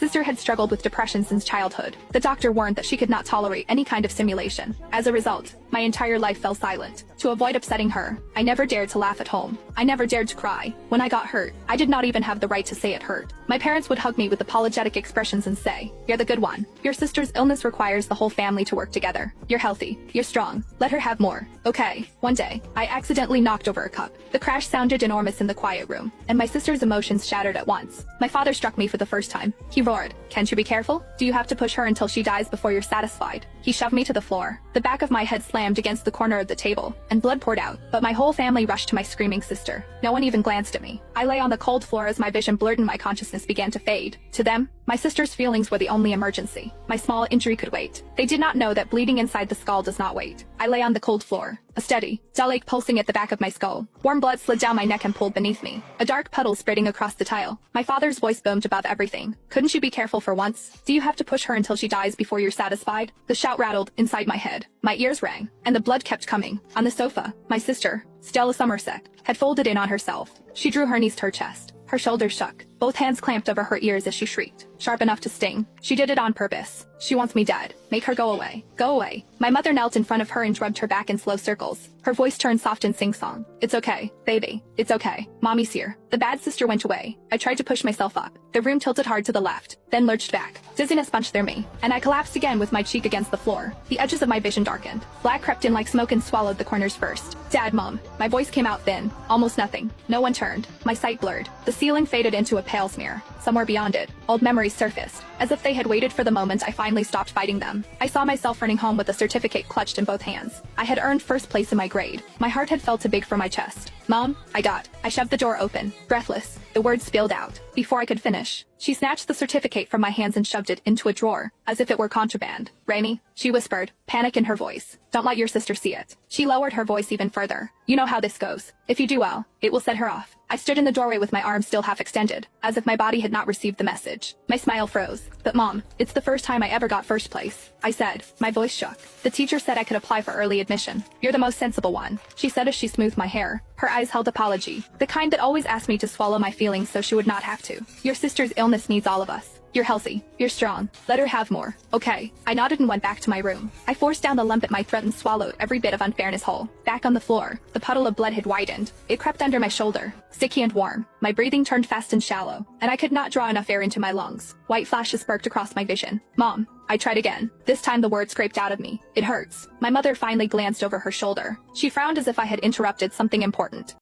sister had struggled with depression since childhood. The doctor warned that she could not tolerate any kind of stimulation. As a result, my entire life fell silent. To avoid upsetting her, I never dared to laugh at home. I never dared to cry. When I got hurt, I did not even have the right to say it hurt. My parents would hug me with apologetic expressions and say, "You're the good one. Your sister's illness requires the whole family to work together. You're healthy. You're strong. Let her have more." Okay. One day, I accidentally knocked over a cup. The crash sounded enormous in the quiet room, and my sister's emotions shattered at once. My father struck me for the first time. He roared, "Can't you be careful? Do you have to push her until she dies before you're satisfied?" He shoved me to the floor. The back of my head slammed against the corner of the table, and blood poured out, but my whole family rushed to my screaming sister. No one even glanced at me. I lay on the cold floor as my vision blurred and my consciousness began to fade. To them, my sister's feelings were the only emergency. My small injury could wait. They did not know that bleeding inside the skull does not wait. I lay on the cold floor, a steady, dull ache pulsing at the back of my skull. Warm blood slid down my neck and pooled beneath me, a dark puddle spreading across the tile. My father's voice boomed above everything. "Couldn't you be careful for once? Do you have to push her until she dies before you're satisfied?" The shout rattled inside my head. My ears rang, and the blood kept coming. On the sofa, my sister, Stella Somerset, had folded in on herself. She drew her knees to her chest. Her shoulders shook. Both hands clamped over her ears as she shrieked, sharp enough to sting. She did it on purpose. "She wants me dead. Make her go away. Go away." My mother knelt in front of her and rubbed her back in slow circles. Her voice turned soft and sing-song. "It's okay, baby. It's okay. Mommy's here." The bad sister went away. I tried to push myself up. The room tilted hard to the left, then lurched back. Dizziness punched through me, and I collapsed again with my cheek against the floor. The edges of my vision darkened. Black crept in like smoke and swallowed the corners first. "Dad, Mom." My voice came out thin, almost nothing. No one turned. My sight blurred. The ceiling faded into a pale smear. Somewhere beyond it, old memories surfaced, as if they had waited for the moment I finally stopped fighting them. I saw myself running home with a certificate clutched in both hands. I had earned first place in my grade. My heart had felt too big for my chest. "Mom," I shoved the door open. Breathless, the words spilled out. Before I could finish, she snatched the certificate from my hands and shoved it into a drawer, as if it were contraband. "Rainy," she whispered, panic in her voice. "Don't let your sister see it." She lowered her voice even further. "You know how this goes. If you do well, it will set her off." I stood in the doorway with my arms still half extended, as if my body had not received the message. My smile froze. "But Mom, it's the first time I ever got first place," I said. My voice shook. "The teacher said I could apply for early admission. You're the most sensible one," she said as she smoothed my hair. Her eyes held apology, the kind that always asked me to swallow my feelings so she would not have to. "Your sister's illness needs all of us. You're healthy. You're strong. Let her have more." "Okay." I nodded and went back to my room. I forced down the lump at my throat and swallowed every bit of unfairness whole. Back on the floor, the puddle of blood had widened. It crept under my shoulder, sticky and warm. My breathing turned fast and shallow, and I could not draw enough air into my lungs. White flashes sparked across my vision. "Mom." I tried again. This time the word scraped out of me. "It hurts." My mother finally glanced over her shoulder. She frowned as if I had interrupted something important.